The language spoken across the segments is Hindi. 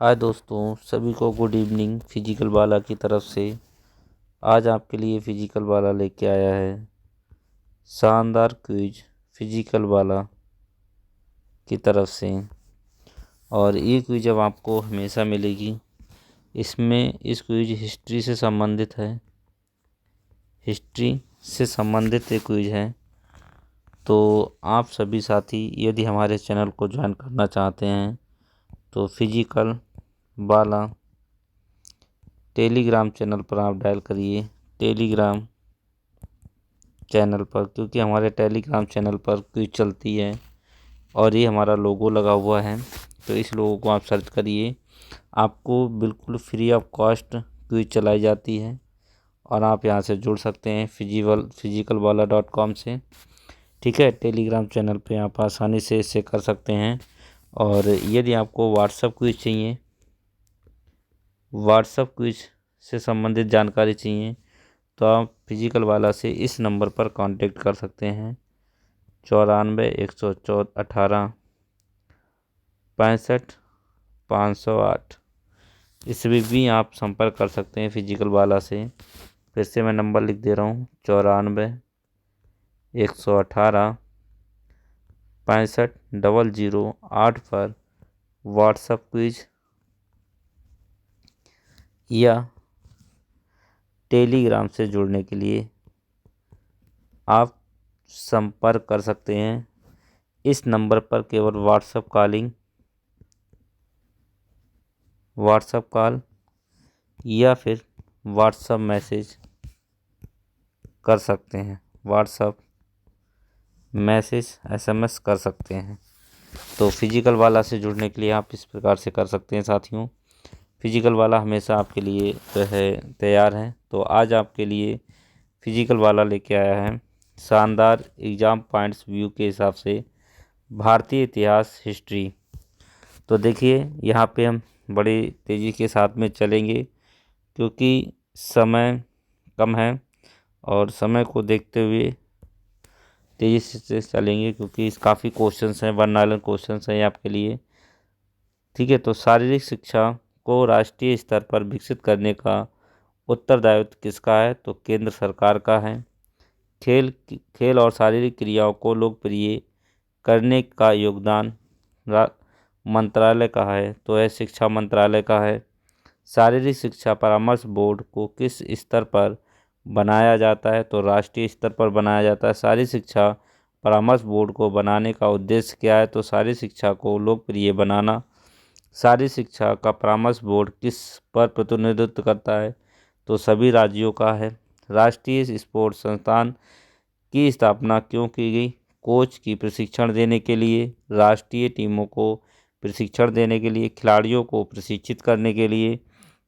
हाय दोस्तों, सभी को गुड इवनिंग। फिजिकल वाला की तरफ से आज आपके लिए फिजिकल वाला लेके आया है शानदार क्विज फिजिकल वाला की तरफ से। और ये क्विज अब आपको हमेशा मिलेगी। इस क्विज हिस्ट्री से संबंधित है। हिस्ट्री से संबंधित एक क्विज है। तो आप सभी साथी यदि हमारे चैनल को ज्वाइन करना चाहते हैं तो फिजिकल वाला टेलीग्राम चैनल पर आप डायल करिए। टेलीग्राम चैनल पर, क्योंकि हमारे टेलीग्राम चैनल पर क्विज चलती है और ये हमारा लोगो लगा हुआ है। तो इस लोगो को आप सर्च करिए। आपको बिल्कुल फ्री ऑफ कॉस्ट क्विज चलाई जाती है और आप यहाँ से जुड़ सकते हैं physicalwala.com से। ठीक है, टेलीग्राम चैनल पे आप आसानी से इसे कर सकते हैं। और यदि आपको व्हाट्सएप क्विज चाहिए, व्हाट्सएप क्विज से संबंधित जानकारी चाहिए, तो आप फिजिकल वाला से इस नंबर पर कांटेक्ट कर सकते हैं 94 118 65 508। इसमें भी आप संपर्क कर सकते हैं फिजिकल वाला से। फिर से मैं नंबर लिख दे रहा हूँ 94 118 65 008 पर व्हाट्सएप क्विज या टेलीग्राम से जुड़ने के लिए आप संपर्क कर सकते हैं। इस नंबर पर केवल व्हाट्सएप कॉल या फिर व्हाट्सएप मैसेज कर सकते हैं। व्हाट्सएप मैसेज SMS कर सकते हैं। तो फिजिकल वाला से जुड़ने के लिए आप इस प्रकार से कर सकते हैं साथियों। फिजिकल वाला हमेशा आपके लिए तैयार है। तो आज आपके लिए फिजिकल वाला लेके आया है शानदार एग्ज़ाम पॉइंट्स व्यू के हिसाब से भारतीय इतिहास हिस्ट्री। तो देखिए, यहाँ पे हम बड़ी तेज़ी के साथ में चलेंगे क्योंकि समय कम है और समय को देखते हुए तेज़ी से चलेंगे, क्योंकि काफ़ी क्वेश्चंस हैं, वर्नालन क्वेश्चंस हैं आपके लिए। ठीक है, तो शारीरिक शिक्षा को राष्ट्रीय स्तर पर विकसित करने का उत्तरदायित्व किसका है? तो केंद्र सरकार का है। खेल और शारीरिक क्रियाओं को लोकप्रिय करने का योगदान मंत्रालय का है, तो यह शिक्षा मंत्रालय का है। शारीरिक शिक्षा परामर्श बोर्ड को किस स्तर पर बनाया जाता है? तो राष्ट्रीय स्तर पर बनाया जाता है। शारीरिक शिक्षा परामर्श बोर्ड को बनाने का उद्देश्य क्या है? तो शारीरिक शिक्षा को लोकप्रिय बनाना। शारीरिक शिक्षा का परामर्श बोर्ड किस पर प्रतिनिधित्व करता है? तो सभी राज्यों का है। राष्ट्रीय स्पोर्ट्स संस्थान की स्थापना क्यों की गई? कोच की प्रशिक्षण देने के लिए, राष्ट्रीय टीमों को प्रशिक्षण देने के लिए, खिलाड़ियों को प्रशिक्षित करने के लिए।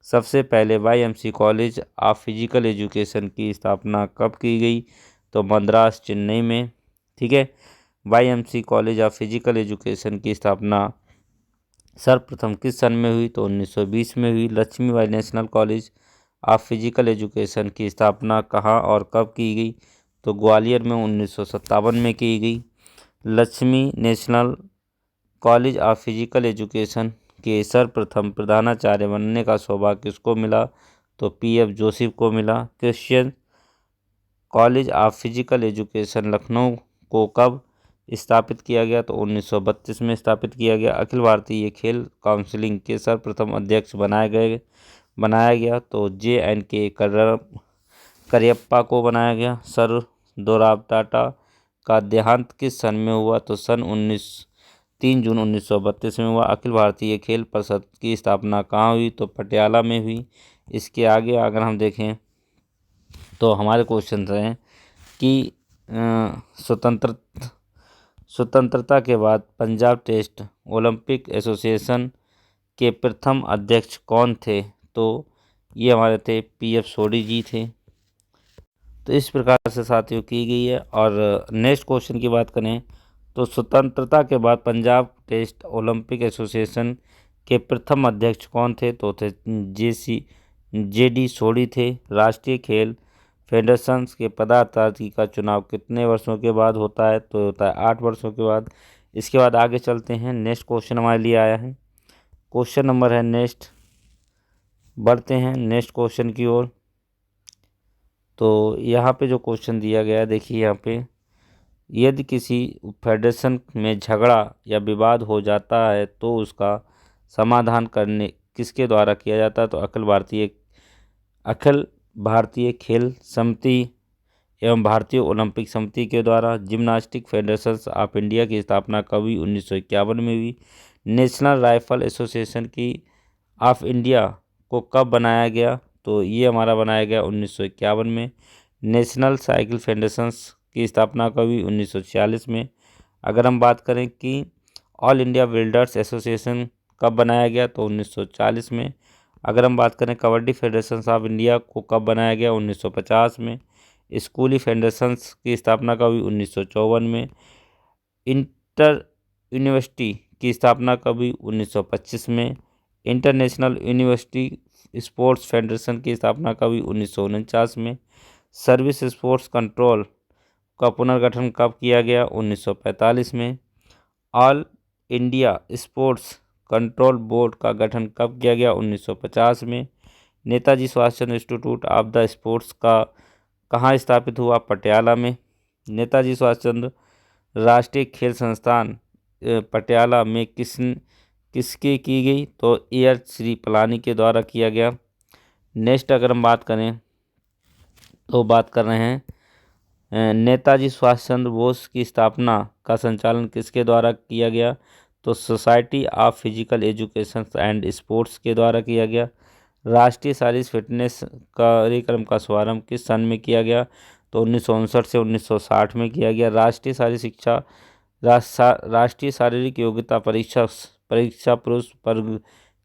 सबसे पहले YMC college of Physical Education की स्थापना कब की गई? तो मद्रास, चेन्नई में। ठीक है, YMC college of Physical Education की स्थापना सर्वप्रथम किस सन में हुई? तो 1920 में हुई। Lakshmibai National College of Physical Education की स्थापना कहाँ और कब की गई? तो ग्वालियर में 1957 में की गई। Lakshmi national College of Physical education के सर्वप्रथम प्रधानाचार्य बनने का सौभाग्य किसको मिला? तो PF जोशी को मिला। Christian college of Physical education Lucknow को कब स्थापित किया गया? तो 1932 में स्थापित किया गया। अखिल भारतीय खेल काउंसिलिंग के सर्वप्रथम अध्यक्ष बनाया गया तो JNK करियप्पा को बनाया गया। सर दोराब टाटा का देहांत किस सन में हुआ? तो 3 जून 1932 में हुआ। अखिल भारतीय खेल परिषद की स्थापना कहाँ हुई? तो पटियाला में हुई। इसके आगे अगर हम देखें तो हमारे क्वेश्चन हैं कि स्वतंत्रता के बाद पंजाब टेस्ट ओलंपिक एसोसिएशन के प्रथम अध्यक्ष कौन थे? तो ये हमारे थे PF सोडी जी थे। तो इस प्रकार से साथियों की गई है। और नेक्स्ट क्वेश्चन की बात करें तो स्वतंत्रता के बाद पंजाब टेस्ट ओलंपिक एसोसिएशन के प्रथम अध्यक्ष कौन थे? तो थे JD सोडी थे। राष्ट्रीय खेल फेडरेशन के पदाधिकारी का चुनाव कितने वर्षों के बाद होता है? तो होता है 8 वर्षों के बाद। इसके बाद आगे चलते हैं। नेक्स्ट क्वेश्चन हमारे लिए आया है। क्वेश्चन नंबर है नेक्स्ट, बढ़ते हैं नेक्स्ट क्वेश्चन की ओर। तो यहाँ पे जो क्वेश्चन दिया गया है देखिए, यहाँ पे यदि किसी फेडरेशन में झगड़ा या विवाद हो जाता है तो उसका समाधान करने किसके द्वारा किया जाता है? तो अखिल भारतीय खेल समिति एवं भारतीय ओलंपिक समिति के द्वारा। जिम्नास्टिक फेडरेशन ऑफ इंडिया की स्थापना कब हुई? 1951 में हुई। नेशनल राइफल एसोसिएशन की ऑफ इंडिया को कब बनाया गया? तो ये हमारा बनाया गया 1951 में। नेशनल साइकिल फेडरेशन की स्थापना कब हुई? 1946 में। अगर हम बात करें कि ऑल इंडिया बिल्डर्स एसोसिएशन कब बनाया गया? तो 1940 में। अगर हम बात करें कबड्डी फेडरेशन ऑफ इंडिया को कब बनाया गया? 1950 में। स्कूली फेडरेशंस की स्थापना कब हुई? 1954 में। इंटर यूनिवर्सिटी की स्थापना कब हुई? 1925 में। इंटरनेशनल यूनिवर्सिटी स्पोर्ट्स फेडरेशन की स्थापना कब हुई? 1949 में। सर्विस स्पोर्ट्स कंट्रोल का पुनर्गठन कब किया गया? 1945 में। All India sports control board का गठन कब किया गया? 1950 में। नेताजी सुभाष चंद्र इंस्टीट्यूट ऑफ द स्पोर्ट्स का कहाँ स्थापित हुआ? पटियाला में। नेताजी सुभाष चंद्र राष्ट्रीय खेल संस्थान पटियाला में किसकी की गई? तो एयर श्री पलानी के द्वारा किया गया। नेक्स्ट अगर हम बात करें तो बात कर रहे हैं नेताजी सुभाष चंद्र बोस की स्थापना का संचालन किसके द्वारा किया गया? तो society of Physical Education and sports के द्वारा किया गया। राष्ट्रीय शारीरिक फिटनेस कार्यक्रम का शुभारंभ किस सन में किया गया? तो 1959 से 1960 में किया गया। राष्ट्रीय शारीरिक योग्यता परीक्षा पुरुष वर्ग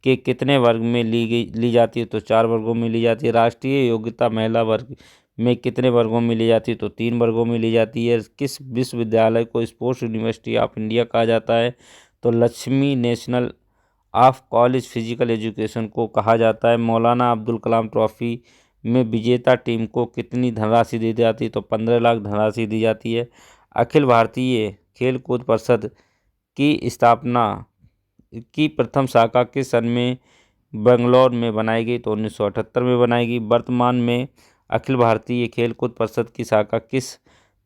के कितने वर्ग में ली जाती है? तो 4 वर्गों में ली जाती है। राष्ट्रीय योग्यता महिला वर्ग में कितने वर्गों में ली जाती है? तो 3 वर्गों में ली जाती है। किस विश्वविद्यालय को स्पोर्ट्स यूनिवर्सिटी ऑफ इंडिया कहा जाता है? तो Lakshmi national of college physical education को कहा जाता है। मौलाना अब्दुल कलाम ट्रॉफी में विजेता टीम को कितनी धनराशि दी जाती है? तो 15 लाख धनराशि दी जाती है। अखिल भारतीय खेल कूद परिषद की स्थापना की प्रथम शाखा किस सन में बेंगलोर में बनाई गई? तो 1978 में बनाई गई। वर्तमान में अखिल भारतीय खेल कूद परिषद की शाखा किस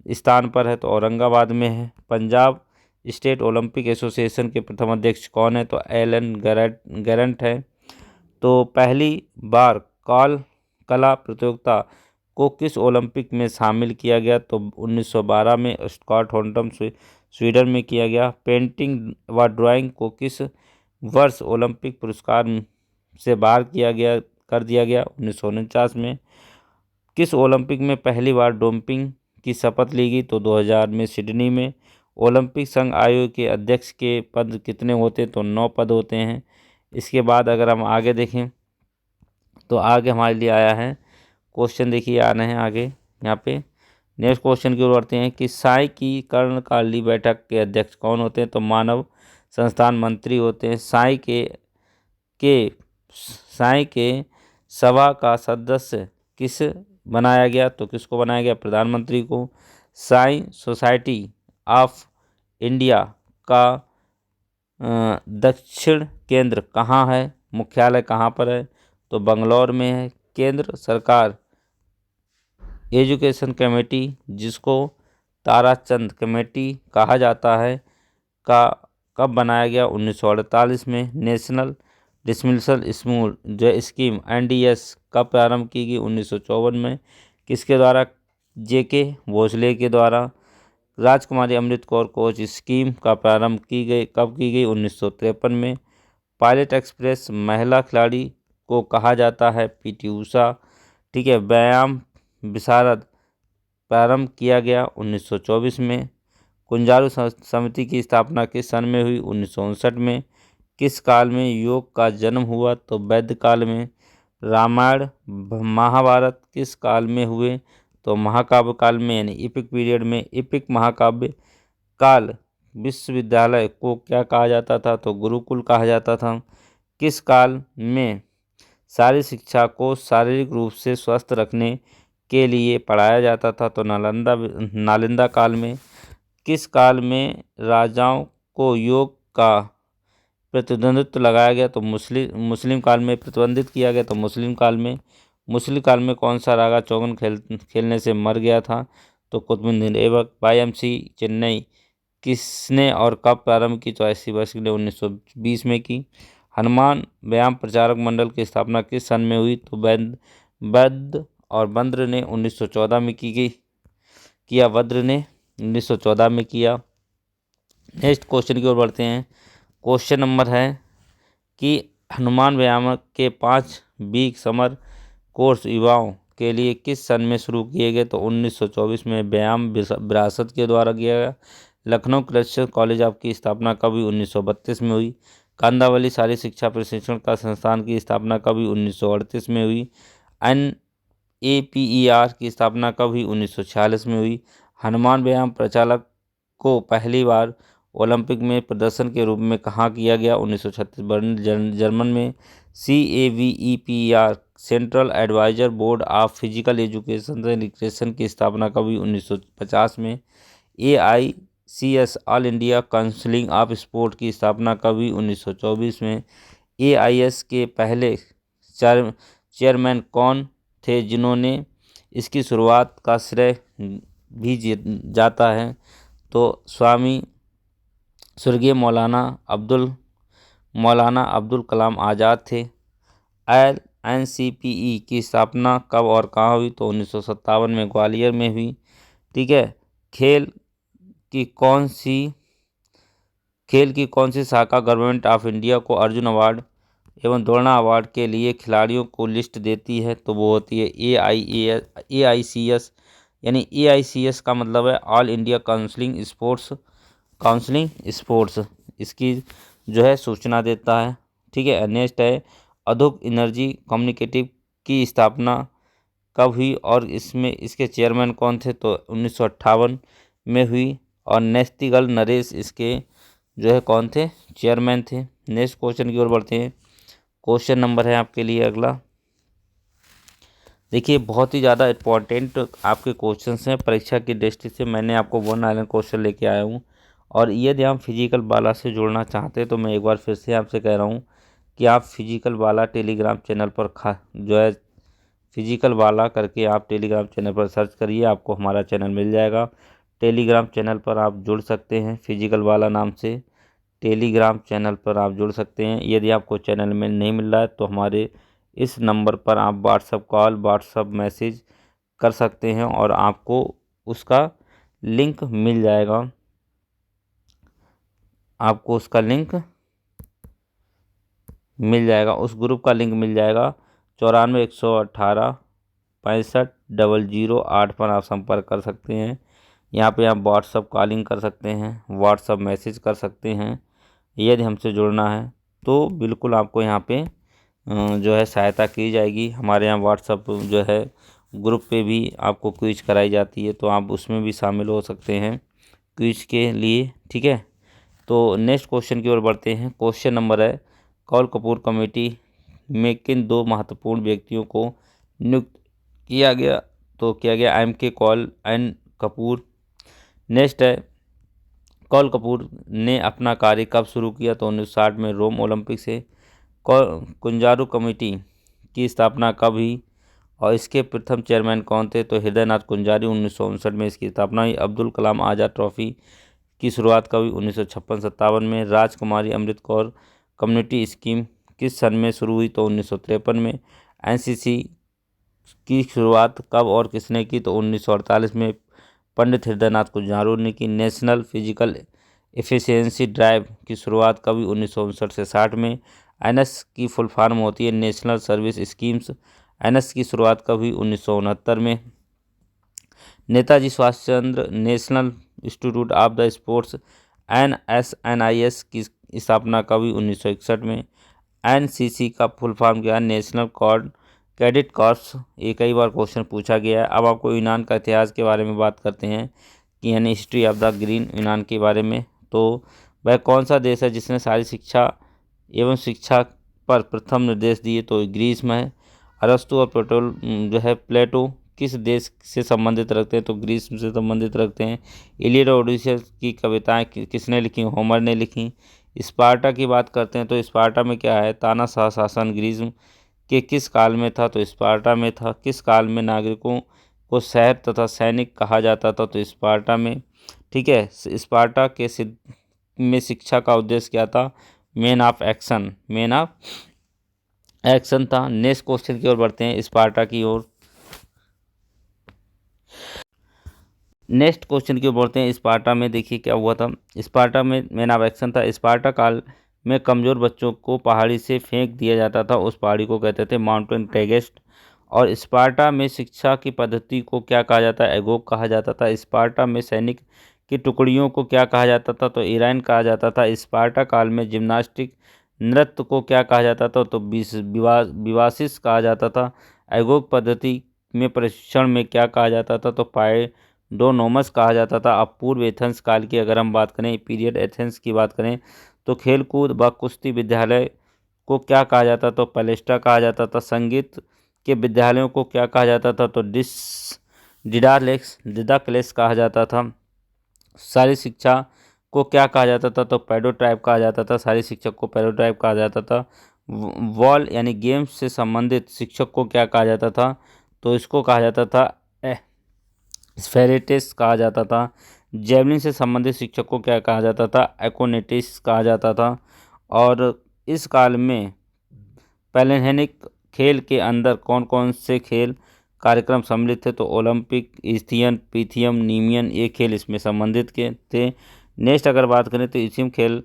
स्थान पर है? तो औरंगाबाद में है। पंजाब स्टेट ओलंपिक एसोसिएशन के प्रथम अध्यक्ष कौन है? तो एलन गैरंट है। तो पहली बार कला प्रतियोगिता को किस ओलंपिक में शामिल किया गया? तो 1912 में स्टॉकहोल्म स्वीडन में किया गया। पेंटिंग व ड्राइंग को किस वर्ष ओलंपिक पुरस्कार से बाहर कर दिया गया? 1949 में। किस ओलंपिक में पहली बार डोपिंग की शपथ ली गई? तो 2000 में सिडनी में। ओलंपिक संघ आयोग के अध्यक्ष के पद कितने होते हैं? तो 9 पद होते हैं। इसके बाद अगर हम आगे देखें तो आगे हमारे लिए आया है क्वेश्चन, देखिए आ रहे हैं आगे यहाँ पे। नेक्स्ट क्वेश्चन की ओर बढ़ते हैं कि साई की कर्णकाली बैठक के अध्यक्ष कौन होते हैं? तो मानव संस्थान मंत्री होते हैं। साई के सभा का सदस्य किस बनाया गया? तो किसको बनाया गया? प्रधानमंत्री को। साई सोसाइटी ऑफ इंडिया का दक्षिण केंद्र कहाँ है? मुख्यालय कहाँ पर है? तो बंगलौर में है। केंद्र सरकार एजुकेशन कमेटी, जिसको ताराचंद कमेटी कहा जाता है, का कब बनाया गया? 1948 में। नेशनल डिसमिसल स्कीम NDS कब प्रारंभ की गई? 1954 में। किसके द्वारा? JK भोसले के द्वारा। राजकुमारी अमृत कौर कोच स्कीम का प्रारंभ कब की गई? 1953 में। पायलट एक्सप्रेस महिला खिलाड़ी को कहा जाता है PT ऊषा। ठीक है। व्यायाम विशारद प्रारंभ किया गया 1924 में। कुंजारू समिति की स्थापना किस सन में हुई? 1959 में। किस काल में योग का जन्म हुआ? तो वैदिक काल में। रामायण महाभारत किस काल में हुए? तो महाकाव्य काल में, यानी इपिक पीरियड में। इपिक महाकाव्य काल विश्वविद्यालय को क्या कहा जाता था? तो गुरुकुल कहा जाता था। किस काल में शारीरिक शिक्षा को शारीरिक रूप से स्वस्थ रखने के लिए पढ़ाया जाता था? तो नालंदा काल में। किस काल में राजाओं को योग का प्रतिद्वंद्वित्व लगाया गया तो मुस्लिम काल में प्रतिबंधित किया गया तो मुस्लिम काल में कौन सा रागा चौगन खेलने से मर गया था तो कुतुबुद्दीन ऐबक। YMC चेन्नई किसने और कब प्रारंभ की तो ऐसी वर्ष ने 1920 में की। हनुमान व्यायाम प्रचारक मंडल की स्थापना किस सन में हुई तो वैद्य और बंद्र ने 1914 में किया वद्र ने 1914 में किया। नेक्स्ट क्वेश्चन की ओर बढ़ते हैं। क्वेश्चन नंबर है कि हनुमान व्यायाम के 5 वीक समर कोर्स युवाओं के लिए किस सन में शुरू किए गए तो 1924 में व्यायाम विरासत के द्वारा किया गया। लखनऊ क्रिश्चियन कॉलेज ऑफ की स्थापना कब हुई 1932 में हुई। कांदावली शारीरिक शिक्षा प्रशिक्षण का संस्थान की स्थापना कब हुई 1938 में हुई। NAPER की स्थापना कब हुई 1946 में हुई। हनुमान व्यायाम प्रचालक को पहली बार ओलंपिक में प्रदर्शन के रूप में कहाँ किया गया 1936 जर्मन में। CAVEPR Central Advisor Board of Physical Education and Recreation की स्थापना कब हुई 1950 में। AICS All India Council of Sport की स्थापना कब हुई 1924 में। AIS के पहले चेयरमैन कौन थे जिन्होंने इसकी शुरुआत का श्रेय भी जाता है तो स्वामी स्वर्गीय मौलाना अब्दुल कलाम आज़ाद थे। NCPE की स्थापना कब और कहाँ हुई तो 1957 में ग्वालियर में हुई। ठीक है। खेल की कौन सी शाखा गवर्नमेंट ऑफ इंडिया को अर्जुन अवार्ड एवं द्रोणा अवार्ड के लिए खिलाड़ियों को लिस्ट देती है तो वो होती है AICS। यानी AICS का मतलब है ऑल इंडिया काउंसिलिंग स्पोर्ट्स इसकी जो है सूचना देता है। ठीक है। नेक्स्ट है अधुक एनर्जी कम्युनिकेटिव की स्थापना कब हुई और इसके चेयरमैन कौन थे तो 1958 में हुई और नेस्तिगल नरेश इसके जो है कौन थे चेयरमैन थे। नेक्स्ट क्वेश्चन की ओर बढ़ते हैं। क्वेश्चन नंबर है आपके लिए अगला। देखिए बहुत ही ज़्यादा इम्पोर्टेंट आपके क्वेश्चंस हैं परीक्षा की दृष्टि से। मैंने आपको 1 आइलैंड क्वेश्चन लेके आया हूँ और यदि आप फिजिकल वाला से जुड़ना चाहते हैं तो मैं एक बार फिर से आपसे कह रहा हूँ कि आप फिजिकल वाला टेलीग्राम चैनल पर जो है फिजिकल वाला करके आप टेलीग्राम चैनल पर सर्च करिए, आपको हमारा चैनल मिल जाएगा। टेलीग्राम चैनल पर आप जुड़ सकते हैं फिजिकल वाला नाम से टेलीग्राम चैनल पर आप जुड़ सकते हैं। यदि आपको चैनल में नहीं मिल रहा है तो हमारे इस नंबर पर आप व्हाट्सअप कॉल व्हाट्सअप मैसेज कर सकते हैं और आपको उसका लिंक मिल जाएगा। आपको उसका लिंक मिल जाएगा, उस ग्रुप का लिंक मिल जाएगा। 94 118 65 008 पर आप संपर्क कर सकते हैं। यहाँ पे आप व्हाट्सअप कॉलिंग कर सकते हैं, व्हाट्सअप मैसेज कर सकते हैं। यदि हमसे जुड़ना है तो बिल्कुल आपको यहाँ पे जो है सहायता की जाएगी। हमारे यहाँ व्हाट्सअप जो है ग्रुप पे भी आपको क्विज कराई जाती है तो आप उसमें भी शामिल हो सकते हैं क्विज के लिए। ठीक है। तो नेक्स्ट क्वेश्चन की ओर बढ़ते हैं। क्वेश्चन नंबर है कौल कपूर कमेटी में किन 2 महत्वपूर्ण व्यक्तियों को नियुक्त किया गया तो किया गया MK Kaul and Kapoor. Next है कौल कपूर ने अपना कार्य कब शुरू किया तो 1960 में रोम ओलंपिक से। कुंजारू कमेटी की स्थापना कब हुई और इसके प्रथम चेयरमैन कौन थे तो हृदयनाथ कुंजारू 1959 में इसकी स्थापना हुई। अब्दुल कलाम आज़ाद ट्रॉफी की शुरुआत कब हुई 1956-57 में। राजकुमारी अमृत कौर कम्युनिटी स्कीम किस सन में शुरू हुई तो 1953 में। NCC की शुरुआत कब और किसने की तो 1948 में पंडित हृदयनाथ कुंजारू ने की। नेशनल फिजिकल एफिशिएंसी ड्राइव की शुरुआत कब हुई 1959 से 60 में। NS की फुल फॉर्म होती है नेशनल सर्विस स्कीम्स। NS की शुरुआत कब हुई 1969 में। Netaji Subhash Chandra National Institute of the Sports NSNIS की स्थापना कब हुई 1961 में। NCC का फुल फॉर्म क्या है नेशनल कैडेट कॉर्प्स। ये कई बार क्वेश्चन पूछा गया है। अब आपको यूनान का इतिहास के बारे में बात करते हैं कि यानी हिस्ट्री ऑफ द ग्रीन यूनान के बारे में। तो वह कौन सा देश है जिसने सारी शिक्षा एवं शिक्षा पर प्रथम निर्देश दिए तो ग्रीस में है। अरस्तु और प्लेटो किस देश से संबंधित रखते हैं तो ग्रीस से संबंधित रखते हैं। इलियड और ओडियस की कविताएं किसने लिखी होमर ने लिखी। स्पार्टा की बात करते हैं तो स्पार्टा में क्या है, तानाशाह शासन ग्रीष्म के किस काल में था, तो स्पार्टा में था। किस काल में नागरिकों को शहर तथा सैनिक कहा जाता था, तो स्पार्टा में। ठीक है, स्पार्टा के में शिक्षा का उद्देश्य क्या था, man of action, man of action था। नेक्स्ट क्वेश्चन की ओर बढ़ते हैं, स्पार्टा की ओर। नेक्स्ट क्वेश्चन की ओर बढ़ते हैं, स्पार्टा में देखिए क्या हुआ था। स्पार्टा में मैन ऑफ एक्शन था। स्पार्टा काल में कमज़ोर बच्चों को पहाड़ी से फेंक दिया जाता था, उस पहाड़ी को कहते थे माउंटेन टेगेस्ट। और स्पार्टा में शिक्षा की पद्धति को क्या कहा जाता है, एगोग कहा जाता था। स्पार्टा में सैनिक की टुकड़ियों को क्या कहा जाता था, तो इराइन कहा जाता था। स्पार्टा काल में जिम्नास्टिक नृत्य को क्या कहा जाता था, तो विवासिस कहा जाता था। एगोग पद्धति में प्रशिक्षण में क्या कहा जाता था, तो पाइडोनोमस कहा जाता था। अब पूर्व एथेंस काल की अगर हम बात करें, पीरियड एथेंस की बात करें, तो खेलकूद व कुश्ती विद्यालय को क्या कहा जाता, तो पैलेस्टा कहा जाता था। संगीत के विद्यालयों को क्या कहा जाता था, तो डिडाक्लेस कहा जाता था। सारी शिक्षा को क्या कहा जाता था, तो पैडोट्राइब कहा जाता था। सारी शिक्षक को पैडोट्राइब कहा जाता था। वॉल यानी गेम्स से संबंधित शिक्षक को क्या कहा जाता था, तो इसको कहा जाता था स्फेरेटिस कहा जाता था। जेवलिन से संबंधित शिक्षक को क्या कहा जाता था, एकोनेटिस कहा जाता था। और इस काल में पैलेंहेनिक खेल के अंदर कौन कौन से खेल कार्यक्रम सम्मिलित थे, तो ओलंपिक, इस्थियन, पीथियम, नीमियन, ये खेल इसमें संबंधित के थे। नेक्स्ट अगर बात करें तो इसियम खेल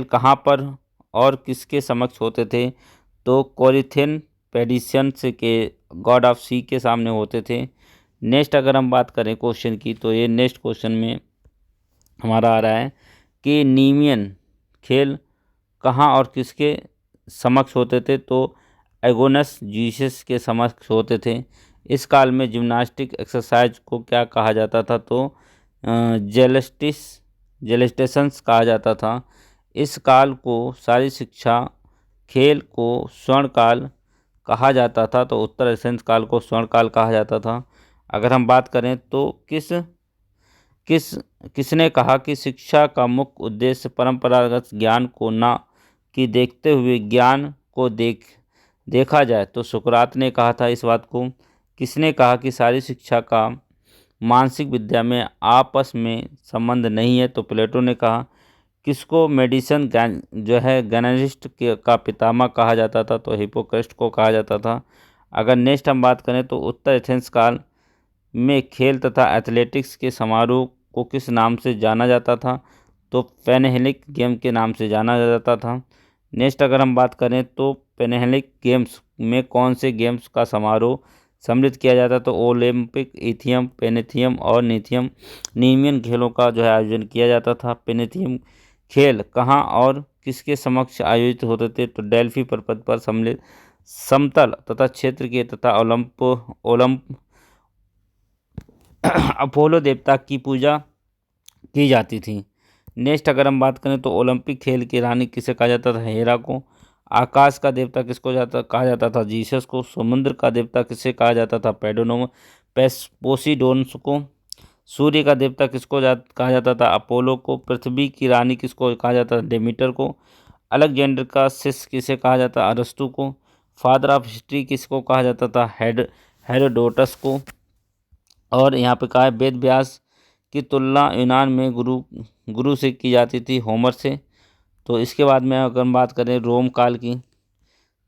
कहाँ पर और किसके समक्ष होते थे, तो कोरिथेन पेडिशन से के गॉड ऑफ सी के सामने होते थे। नेक्स्ट अगर हम बात करें क्वेश्चन की, तो ये नेक्स्ट क्वेश्चन में हमारा आ रहा है कि नीमियन खेल कहाँ और किसके समक्ष होते थे, तो एगोनस जीसस के समक्ष होते थे। इस काल में जिम्नास्टिक एक्सरसाइज को क्या कहा जाता था, तो जेलेस्टेशंस कहा जाता था। इस काल को सारी शिक्षा खेल को स्वर्ण काल कहा जाता था, तो उत्तर एथेंस काल को स्वर्ण काल कहा जाता था। अगर हम बात करें तो किसने कहा कि शिक्षा का मुख्य उद्देश्य परंपरागत ज्ञान को ना कि देखते हुए ज्ञान को देखा जाए, तो सुकरात ने कहा था इस बात को। किसने कहा कि सारी शिक्षा का मानसिक विद्या में आपस में संबंध नहीं है, तो प्लेटो ने कहा। किसको मेडिसन जो है गैनाजिस्ट का पितामह कहा जाता था, तो हिपोक्रेट को कहा जाता था। अगर नेक्स्ट हम बात करें तो उत्तर एथेंस काल में खेल तथा एथलेटिक्स के समारोह को किस नाम से जाना जाता था, तो पेनहेलिक गेम के नाम से जाना जाता था। नेक्स्ट अगर हम बात करें तो पेनहेलिक गेम्स में कौन से गेम्स का समारोह सम्मिलित किया जाता, तो ओलंपिक, इथियम, पेनेथियम और नीथियम नीमियन खेलों का जो है आयोजन किया जाता था। पेनेथियम खेल कहाँ और किसके समक्ष आयोजित होते थे, तो डेल्फी पर्वत पर सम्मिलित समतल तथा क्षेत्र के तथा ओलंप अपोलो देवता की पूजा की जाती थी। नेक्स्ट अगर हम बात करें तो ओलंपिक खेल की रानी किसे कहा जाता था, हेरा को। आकाश का देवता किसको कहा जाता था, जीसस को। समुद्र का देवता किसे कहा जाता था, पोसीडोनस को। सूर्य का देवता किसको कहा जाता था, अपोलो को। पृथ्वी की रानी किसको कहा जाता था, डेमीटर को। अलेक्जेंडर का शिष्य किसे कहा जाता, अरस्तु को। फादर ऑफ हिस्ट्री किसको कहा जाता था, हेरोडोटस को। और यहाँ पे कहा है वेद व्यास की तुलना यूनान में गुरु से की जाती थी, होमर से। तो इसके बाद में अगर हम बात करें रोम काल की,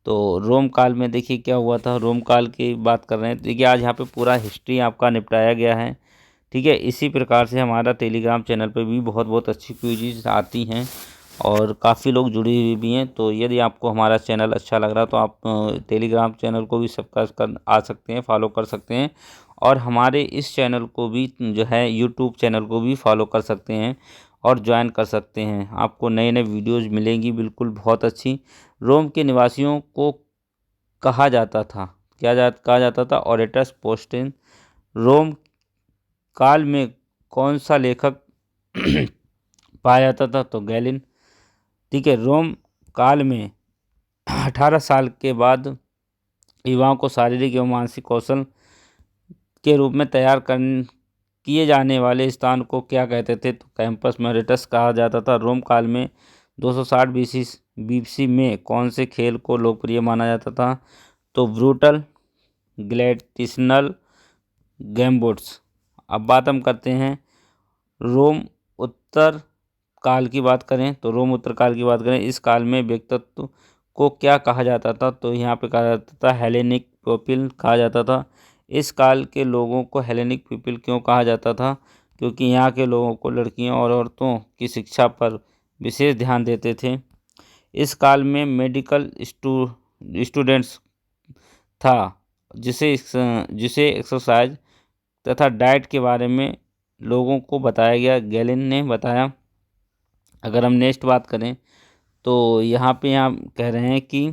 तो रोम काल में देखिए क्या हुआ था। रोम काल की बात कर रहे हैं, देखिए आज यहाँ पे पूरा हिस्ट्री आपका निपटाया गया है। ठीक है, इसी प्रकार से हमारा टेलीग्राम चैनल पे भी बहुत बहुत अच्छी क्विज़ आती हैं और काफ़ी लोग जुड़े हुए भी हैं। तो यदि आपको हमारा चैनल अच्छा लग रहा है तो आप टेलीग्राम चैनल को भी सब्सक्राइब कर आ सकते हैं, फॉलो कर सकते हैं। और हमारे इस चैनल को भी जो है यूट्यूब चैनल को भी फॉलो कर सकते हैं और ज्वाइन कर सकते हैं। आपको नए नए वीडियोज़ मिलेंगी बिल्कुल बहुत अच्छी। रोम के निवासियों को कहा जाता था, कहा जाता था ऑरेटस पोस्टिन। रोम काल में कौन सा लेखक पाया जाता था, तो गैलिन। ठीक है, रोम काल में 18 साल के बाद युवाओं को शारीरिक एवं मानसिक कौशल के रूप में तैयार किए जाने वाले स्थान को क्या कहते थे? तो कैंपस मैरिटस कहा जाता था। रोम काल में 260 बीसी में कौन से खेल को लोकप्रिय माना जाता था? तो ब्रूटल ग्लैडिएशनल गैम्बोट्स। अब बात हम करते हैं रोम उत्तर काल की बात करें तो रोम उत्तर काल की बात करें, इस काल में व्यक्तित्व को क्या कहा जाता था? तो यहाँ पे कहा जाता था हेलेनिक पीपल कहा जाता था। इस काल के लोगों को हेलेनिक पीपल क्यों कहा जाता था? क्योंकि यहाँ के लोगों को लड़कियों और औरतों की शिक्षा पर विशेष ध्यान देते थे। इस काल में मेडिकल स्टूडेंट्स था, जिसे एक्सरसाइज तथा डाइट के बारे में लोगों को बताया गया, गैलिन ने बताया। अगर हम नेक्स्ट बात करें तो यहाँ कह रहे हैं कि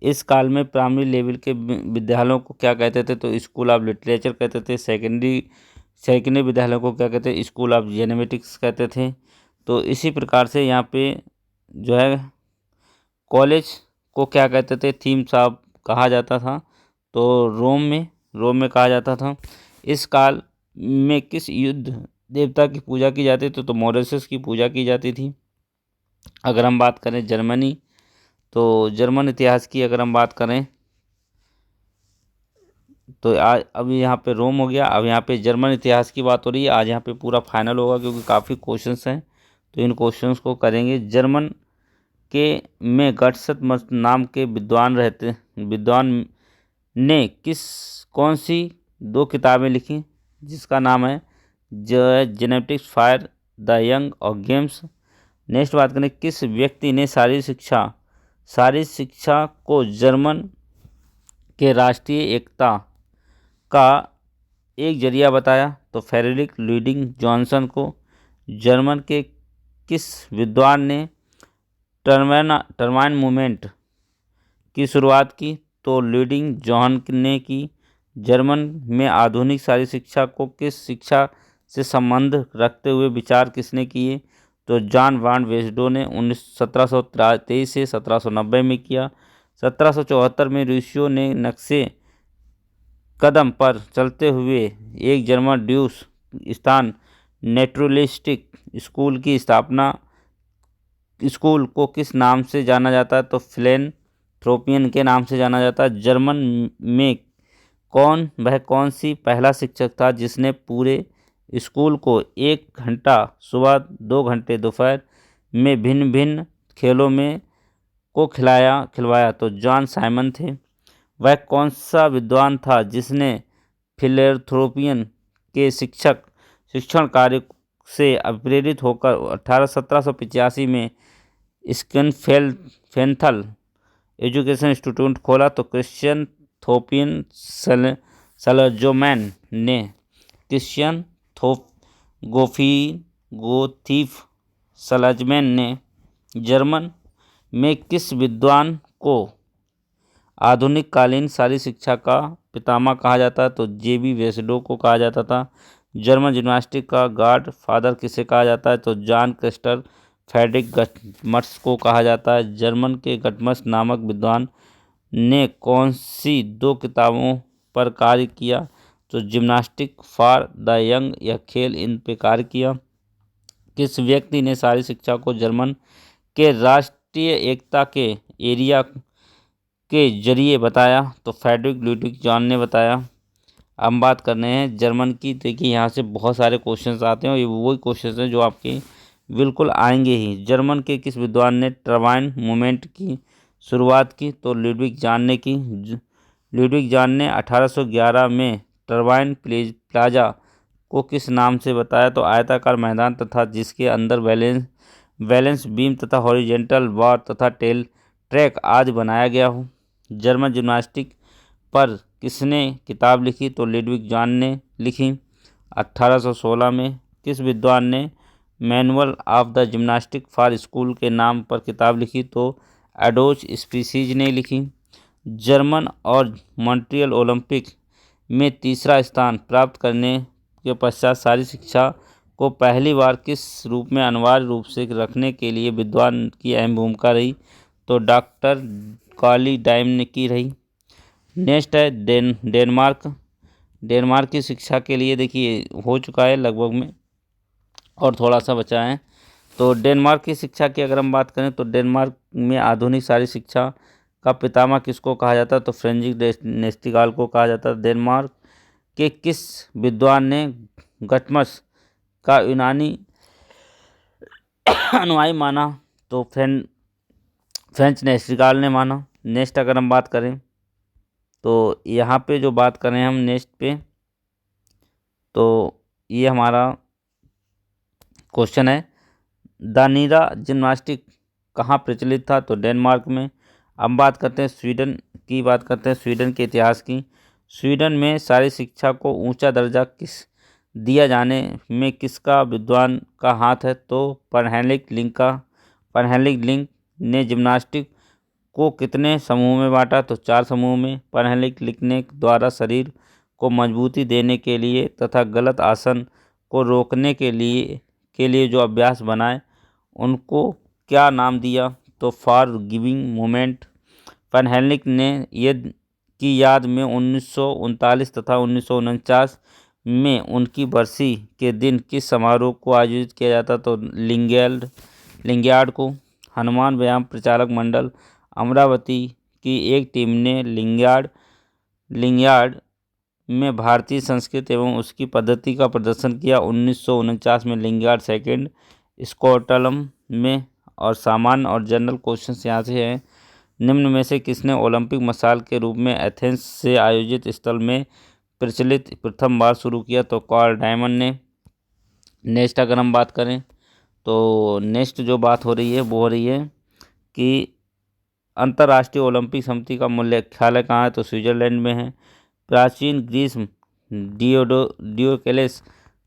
इस काल में प्राइमरी लेवल के विद्यालयों को क्या कहते थे? तो स्कूल ऑफ लिटरेचर कहते थे। सेकेंडरी विद्यालयों को क्या कहते हैं? स्कूल ऑफ जेनेमेटिक्स कहते थे। तो इसी प्रकार से यहाँ पे जो है कॉलेज को क्या कहते थे? थीम्स ऑफ कहा जाता था। तो रोम में कहा जाता था। इस काल में किस युद्ध देवता की पूजा की जाती थी? तो मोरेसस की पूजा की जाती थी। अगर हम बात करें जर्मनी, तो जर्मन इतिहास की अगर हम बात करें तो आज अभी यहाँ पे रोम हो गया, अब यहाँ पे जर्मन इतिहास की बात हो रही है। आज यहाँ पे पूरा फाइनल होगा क्योंकि काफ़ी क्वेश्चंस हैं, तो इन क्वेश्चंस को करेंगे। जर्मन के में गटसत नाम के विद्वान ने कौन सी 2 किताबें लिखी, जिसका नाम है जेनेटिक्स फॉर द यंग और गेम्स। नेक्स्ट बात करें किस व्यक्ति ने शारीरिक शिक्षा को जर्मन के राष्ट्रीय एकता का एक जरिया बताया? तो फ्रेडरिक लुइडिंग जॉनसन को। जर्मन के किस विद्वान ने टर्माइन मूवमेंट की शुरुआत की? तो लुइडिंग जॉन ने की। जर्मन में आधुनिक शारीरिक शिक्षा को किस शिक्षा से संबंध रखते हुए विचार किसने किए? तो जॉन वान वेस्डो ने 1723 से 1790 में किया। 1774 में रूसियो ने नक्शे कदम पर चलते हुए एक जर्मन ड्यूस स्थान नेचुरलिस्टिक स्कूल को किस नाम से जाना जाता है? तो फिलेंथ्रोपियन के नाम से जाना जाता है। जर्मन में कौन सी पहला शिक्षक था जिसने पूरे स्कूल को 1 घंटा सुबह 2 घंटे दोपहर में भिन्न भिन्न खेलों में को खिलवाया? तो जॉन साइमन थे। वह कौन सा विद्वान था जिसने फिलेंथ्रोपियन के शिक्षण कार्य से प्रेरित होकर 1785 में स्किनफेल्थल एजुकेशन इंस्टीट्यूट खोला? तो क्रिश्चियन थोपियन सलजोमैन ने क्रिश्चियन गोथीफ सलजमैन ने जर्मन में किस विद्वान को आधुनिक कालीन शारीरिक शिक्षा का पितामह कहा जाता है? तो जेबी वेस्डो को कहा जाता था। जर्मन जिम्नास्टिक का गॉड फादर किसे कहा जाता है? तो जॉन क्रिस्टर फ्रेडरिक गटमर्स को कहा जाता है। जर्मन के गटमर्स नामक विद्वान ने कौन सी 2 किताबों पर कार्य किया? तो जिम्नास्टिक फॉर द यंग, यह खेल इन पे कार्य किया। किस व्यक्ति ने शारीरिक शिक्षा को जर्मन के राष्ट्रीय एकता के एरिया के जरिए बताया? तो फ्रेडरिक लुइडिग जॉन ने बताया। हम बात कर रहे हैं जर्मन की। देखिए यहाँ से बहुत सारे क्वेश्चंस आते हैं और ये वही क्वेश्चंस हैं जो आपके बिल्कुल आएंगे ही। जर्मन के किस विद्वान ने टर्बाइन मूवमेंट की शुरुआत की? तो लुइडिग जॉन ने की। लुइडिग जॉन ने 1811 में टर्बाइन प्लाजा को किस नाम से बताया? तो आयताकार मैदान तथा जिसके अंदर बैलेंस बीम तथा हॉरिजेंटल बार तथा टेल ट्रैक आदि बनाया गया हो। जर्मन जिम्नास्टिक पर किसने किताब लिखी? तो लुइडिग जॉन ने लिखी। 1816 में किस विद्वान ने manual of the gymnastic for school के नाम पर किताब लिखी? तो एडोच स्पीसीज ने लिखी। जर्मन और मॉन्ट्रियल ओलंपिक में तीसरा स्थान प्राप्त करने के पश्चात शारीरिक शिक्षा को पहली बार किस रूप में अनिवार्य रूप से रखने के लिए विद्वान की अहम भूमिका रही? तो डॉक्टर कॉली डाइम ने की रही। नेक्स्ट है डेनमार्क डेनमार्क की शिक्षा के लिए देखिए हो चुका है लगभग में, और थोड़ा सा बचा है। तो डेनमार्क की शिक्षा की अगर हम बात करें तो डेनमार्क में आधुनिक सारी शिक्षा का पितामह किसको कहा जाता है, तो फ्रेडरिक नेस्टिगाल को कहा जाता है। डेनमार्क के किस विद्वान ने गटमस का यूनानी अनुयायी माना, तो फ्रेंच नेस्टिगाल ने माना। नेक्स्ट अगर हम बात करें तो यहाँ पे जो बात करें हम नेक्स्ट पे, तो ये हमारा क्वेश्चन है, दानीरा जिम्नास्टिक कहाँ प्रचलित था, तो डेनमार्क में। अब बात करते हैं स्वीडन की, बात करते हैं स्वीडन के इतिहास की। स्वीडन में सारी शिक्षा को ऊंचा दर्जा दिया जाने में किसका विद्वान का हाथ है, तो परहेनलिक लिंक ने जिम्नास्टिक को कितने समूह में बांटा, तो 4 समूह में। परहेनलिक लिखने द्वारा शरीर को मजबूती देने के लिए तथा गलत आसन को रोकने के लिए जो अभ्यास बनाए उनको क्या नाम दिया, तो फॉर गिविंग मूवमेंट। परहेनलिक ने यदि की याद में 1939 तथा 1949 में उनकी बरसी के दिन किस समारोह को आयोजित किया जाता, तो लिंग्यार्ड को। हनुमान व्यायाम प्रचारक मंडल अमरावती की एक टीम ने लिंग्यार्ड में भारतीय संस्कृति एवं उसकी पद्धति का प्रदर्शन किया। 1949 में लिंग्यार्ड सेकेंड स्कॉटलम में। और सामान्य और जनरल क्वेश्चंस यहाँ से हैं, निम्न में से किसने ओलंपिक मशाल के रूप में एथेंस से आयोजित स्थल में प्रचलित प्रथम बार शुरू किया, तो कार्ल डायमंड ने। नेक्स्ट अगर हम बात करें तो नेक्स्ट जो बात हो रही है वो हो रही है कि अंतर्राष्ट्रीय ओलंपिक समिति का मुख्यालय कहाँ है, तो स्विट्जरलैंड में है। प्राचीन ग्रीस डियोक्लेस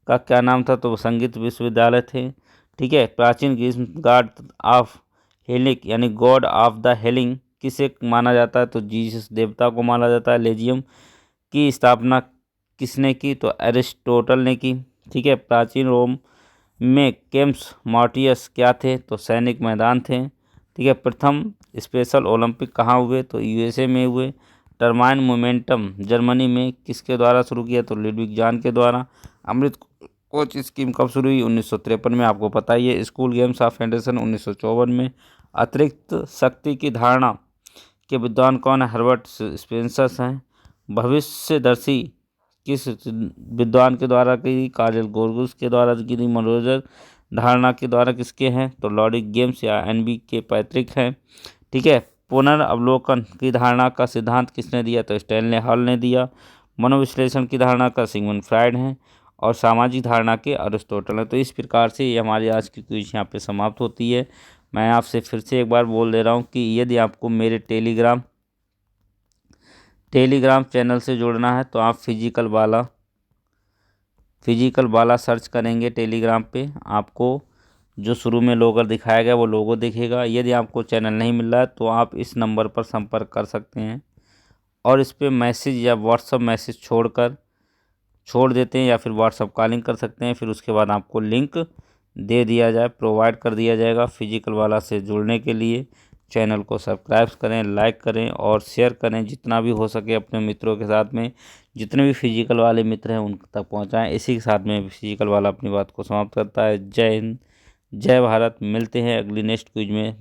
का क्या नाम था, तो संगीत विश्वविद्यालय थे। ठीक है। प्राचीन ग्रीस गॉड ऑफ हेलिक यानी गॉड ऑफ द हेलिंग किसे माना जाता है, तो जीसस देवता को माना जाता है। लेजियम की स्थापना किसने की, तो एरिस्टोटल ने की। ठीक है। प्राचीन रोम में कैंप्स मार्टियस क्या थे, तो सैनिक मैदान थे। ठीक है। प्रथम स्पेशल ओलंपिक कहाँ हुए, तो यूएसए में हुए। टरबाइन मोमेंटम जर्मनी में किसके द्वारा शुरू किया, तो लुडविग जान के द्वारा। अमृत कोच स्कीम कब शुरू हुई, 1953 में, आपको पता ही है। स्कूल गेम्स ऑफ फेडरेशन 1954 में। अतिरिक्त शक्ति की धारणा के विद्वान कौन है, हर्बर्ट स्पेंसर हैं। भविष्यदर्शी किस विद्वान के द्वारा की, कार्ल गोर्गुस के द्वारा की। मनोरंजक धारणा के द्वारा किसके हैं, तो लॉजिक गेम्स या एनबी के पैतृक हैं। ठीक है। पुनर्अवलोकन की धारणा का सिद्धांत किसने दिया, तो स्टैनले हॉल ने दिया। मनोविश्लेषण की धारणा का सिगमंड फ्रायड हैं। और सामाजिक धारणा के अरिस्टोटल हैं। तो इस प्रकार से ये हमारी आज की क्विज यहाँ पे समाप्त होती है। मैं आपसे फिर से एक बार बोल दे रहा हूँ कि यदि आपको मेरे टेलीग्राम चैनल से जुड़ना है तो आप फिजिकल वाला सर्च करेंगे टेलीग्राम पे, आपको जो शुरू में लोगो दिखाया गया वो लोगो दिखेगा। यदि आपको चैनल नहीं मिल रहा है तो आप इस नंबर पर संपर्क कर सकते हैं और इस पर मैसेज या व्हाट्सअप मैसेज छोड़ देते हैं या फिर व्हाट्सअप कॉलिंग कर सकते हैं। फिर उसके बाद आपको लिंक प्रोवाइड कर दिया जाएगा फिजिकल वाला से जुड़ने के लिए। चैनल को सब्सक्राइब करें, लाइक करें और शेयर करें जितना भी हो सके अपने मित्रों के साथ में। जितने भी फिजिकल वाले मित्र हैं उन तक पहुंचाएं। इसी के साथ में फिजिकल वाला अपनी बात को समाप्त करता है। जय हिंद, जय भारत। मिलते हैं अगली नेक्स्ट क्विज में।